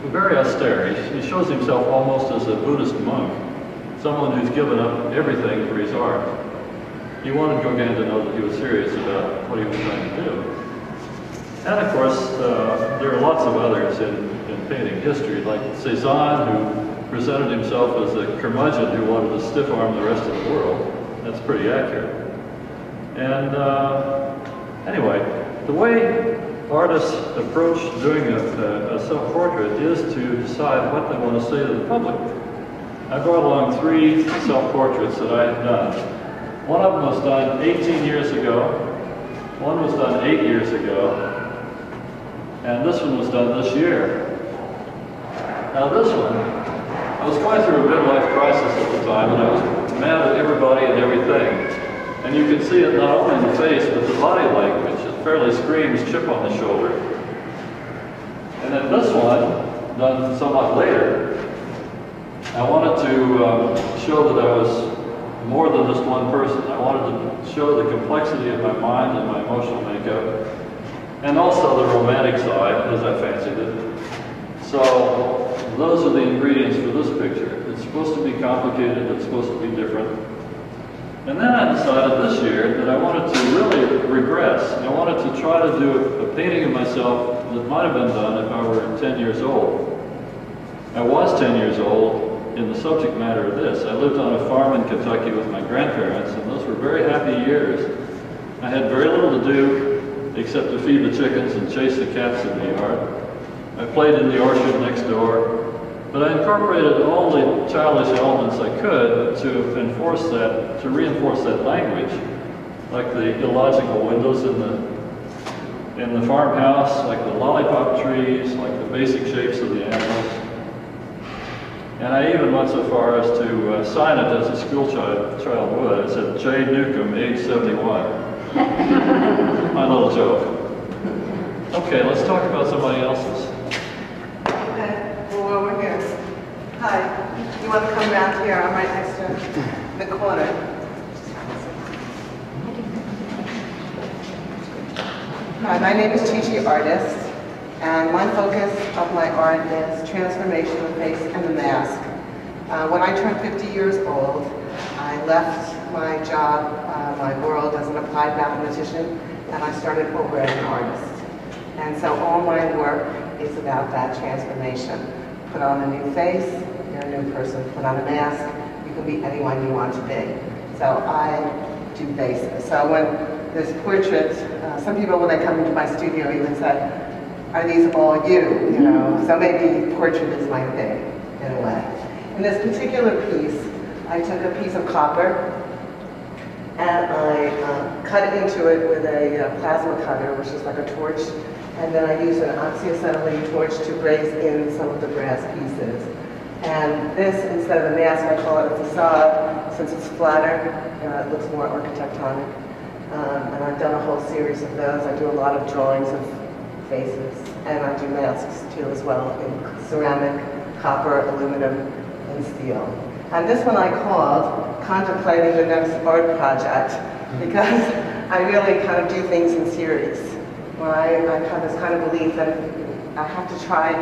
very austere. He shows himself almost as a Buddhist monk, someone who's given up everything for his art. He wanted Gauguin to know that he was serious about what he was trying to do. And of course, there are lots of others in painting history, like Cézanne, who presented himself as a curmudgeon who wanted to stiff-arm the rest of the world. That's pretty accurate. And anyway, the way artists approach doing a self-portrait is to decide what they want to say to the public. I brought along 3 self-portraits that I had done. One of them was done 18 years ago, one was done 8 years ago, and this one was done this year. Now this one, I was going through a midlife crisis at the time, and I was mad at everybody and everything. And you can see it not only in the face, but the body language. It fairly screams chip on the shoulder. And then this one, done somewhat later, I wanted to show that I was more than just one person. I wanted to show the complexity of my mind and my emotional makeup, and also the romantic side, as I fancied it. So those are the ingredients for this picture. It's supposed to be complicated, it's supposed to be different. And then I decided this year that I wanted to really regress. I wanted to try to do a painting of myself that might have been done if I were 10 years old. I was 10 years old in the subject matter of this. I lived on a farm in Kentucky with my grandparents, and those were very happy years. I had very little to do except to feed the chickens and chase the cats in the yard. I played in the orchard next door, but I incorporated all the childish elements I could to reinforce that language, like the illogical windows in the farmhouse, like the lollipop trees, like the basic shapes of the animals. And I even went so far as to sign it as a school child would. It said, J. Newcomb, age 71. My little joke. Okay, let's talk about somebody else's. Okay, well, we're here. Hi, you want to come around here? I'm right next to the corner. Hi, my name is Chi Artist. And my focus of my art is transformation of face and the mask. When I turned 50 years old, I left my job, my world as an applied mathematician, and I started over as an artist. And so all my work is about that transformation. Put on a new face, you're a new person. Put on a mask, you can be anyone you want to be. So I do faces. So when there's portraits, some people when they come into my studio even say, are these all you, you know? So maybe portrait is my thing, in a way. In this particular piece, I took a piece of copper and I cut into it with a plasma cutter, which is like a torch, and then I used an oxyacetylene torch to braze in some of the brass pieces. And this, instead of a mask, I call it a facade. Since it's flatter, it looks more architectonic. And I've done a whole series of those. I do a lot of drawings of faces, and I do masks too as well, in ceramic, copper, aluminum, and steel. And this one I called Contemplating the Next Art Project, because I really kind of do things in series. Well, I have this kind of belief that I have to try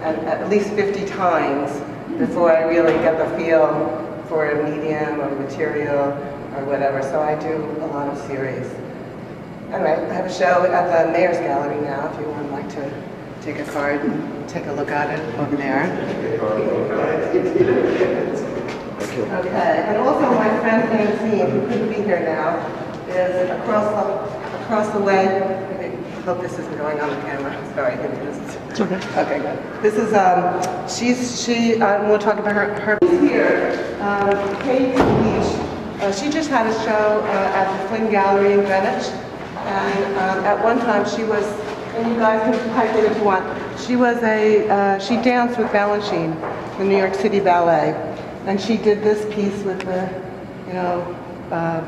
at least 50 times before I really get the feel for a medium or material or whatever, so I do a lot of series. Anyway, I have a show at the Mayor's Gallery now, if you would like to take a card and take a look at it over there. Okay, and also my friend Francine, who couldn't be here now, is across the way. I hope this isn't going on the camera. Sorry, it's okay. Okay, good. This is we'll talk about her here. Kate Leach. She just had a show at the Flynn Gallery in Greenwich. And at one time she was, and you guys can pipe in if you want, she danced with Balanchine, the New York City Ballet. And she did this piece with the,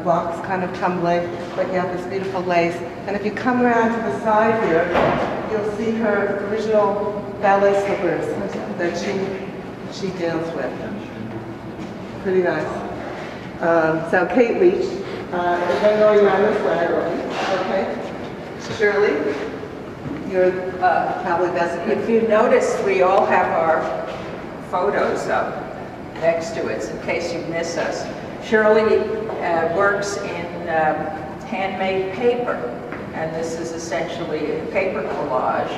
blocks kind of tumbling, but you have this beautiful lace. And if you come around to the side here, you'll see her original ballet slippers that she danced with. Pretty nice. So Kate Leach, if I'm going around this way, okay. Shirley, you're probably best equipped. If you notice, we all have our photos up next to it, in case you miss us. Shirley works in handmade paper, and this is essentially a paper collage.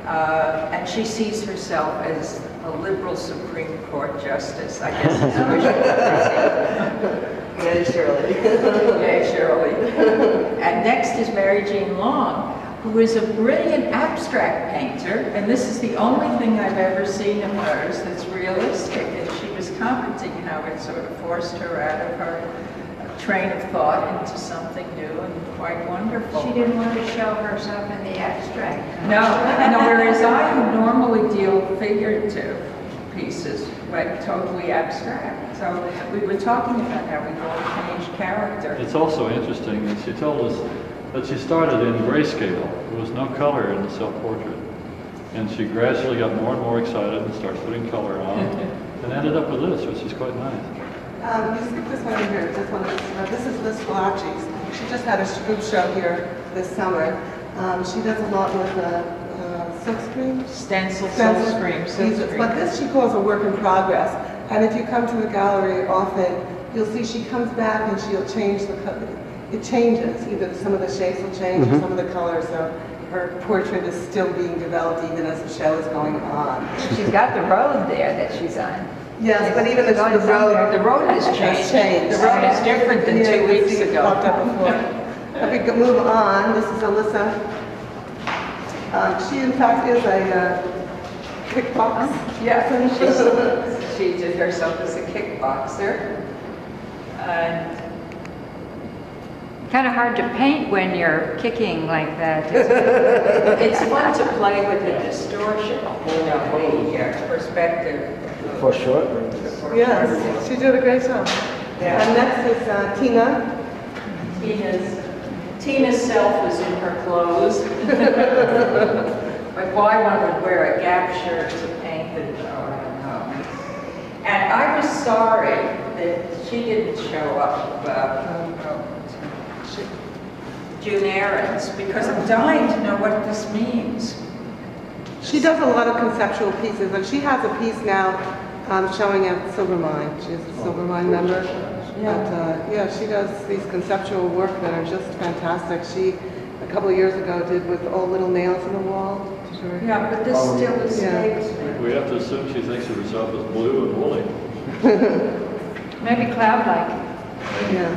And she sees herself as a liberal Supreme Court justice, I guess is Yay, Shirley. Yay, Shirley. And next is Mary Jean Long, who is a brilliant abstract painter, and this is the only thing I've ever seen of hers that's realistic. And she was commenting how it sort of forced her out of her train of thought into something new and quite wonderful. She didn't want to show herself in the abstract. No, whereas I who normally deal figurative pieces, went totally abstract. So we were talking about how we all change character. It's also interesting that she told us that she started in grayscale. There was no color in the self-portrait. And she gradually got more and more excited and started putting color on and ended up with this, which is quite nice. You skipped this one in here. This is Liz Falaci's. She just had a group show here this summer. She does a lot with silkscreen. Stencil, silkscreen. But this she calls a work in progress. And if you come to the gallery often, you'll see she comes back and she'll change the color. It changes. Either some of the shapes will change or some of the colors. So her portrait is still being developed even as the show is going on. She's got the road there that she's on. Yes, but even the road has changed. The road is different than 2 weeks ago. Popped up before. If we could move on, this is Alyssa. She in fact is a kickboxer. Yeah, she did herself as a kickboxer. And Kind of hard to paint when you're kicking like that. it's fun to play with the distortion, the perspective. For sure. Yes, she did a great job. Yeah. And next is Tina. Tina's self was in her clothes. Like why one would wear a Gap shirt to paint it, I don't know. And I was sorry that she didn't show up June Ahrens, because I'm dying to know what this means. She does a lot of conceptual pieces, and she has a piece now showing at Silvermine. She's a Silvermine member. Yeah, she does these conceptual work that are just fantastic. She, a couple of years ago, did with all little nails in the wall. Yeah, but this still escapes me. We have to assume she thinks of herself as blue and woolly. Maybe cloud-like. Yeah.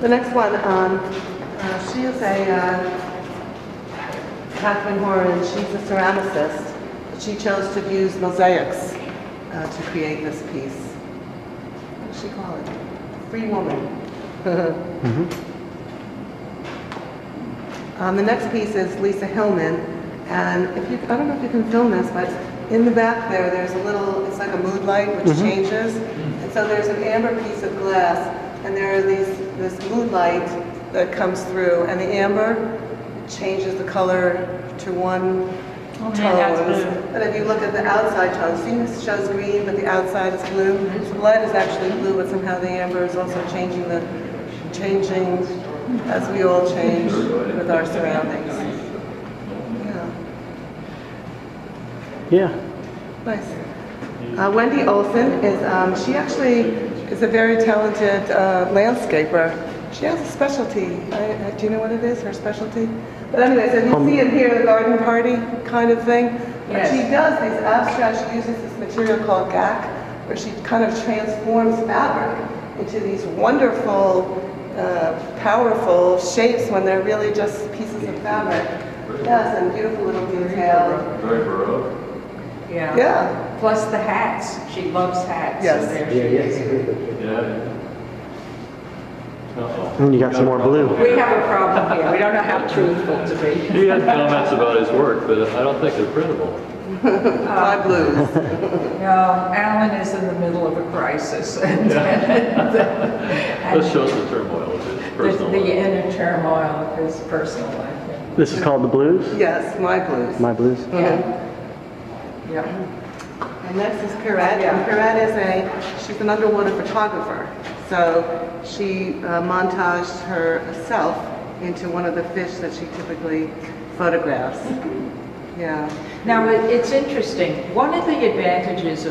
The next one, she is a Catherine Horan. She's a ceramicist. She chose to use mosaics to create this piece. What does she call it? Free woman. The next piece is Lisa Hillman, and I don't know if you can film this, but in the back there's a little, it's like a mood light which changes, and so there's an amber piece of glass, and there are this mood light that comes through, and the amber changes the color to one tone. But if you look at the outside tone, see this shows green, but the outside is blue. So the light is actually blue, but somehow the amber is also changing as we all change with our surroundings. Yeah. Nice. Wendy Olson is, she actually is a very talented landscaper. She has a specialty. Do you know what it is, her specialty? But anyways, if you see it here, the garden party kind of thing. Yes. She does these abstract, she uses this material called GAC, where she kind of transforms fabric into these wonderful, powerful shapes when they're really just pieces of fabric. Yes, and beautiful little detail. Very Baroque. Yeah. Yeah. Plus the hats. She loves hats. Yes. So there she is. Yeah. And you got some more blue. We have a problem here. We don't know how truthful to be. He had comments about his work, but I don't think they're printable. My blues. No, Alan is in the middle of a crisis. And This shows the turmoil of his personal the life. inner turmoil of his personal life. This is called the blues? Yes, my blues. My blues? Yeah. And next is Pirette. And Pirette is she's an underwater photographer. So she montaged herself into one of the fish that she typically photographs. Yeah. Now, it's interesting. One of the advantages of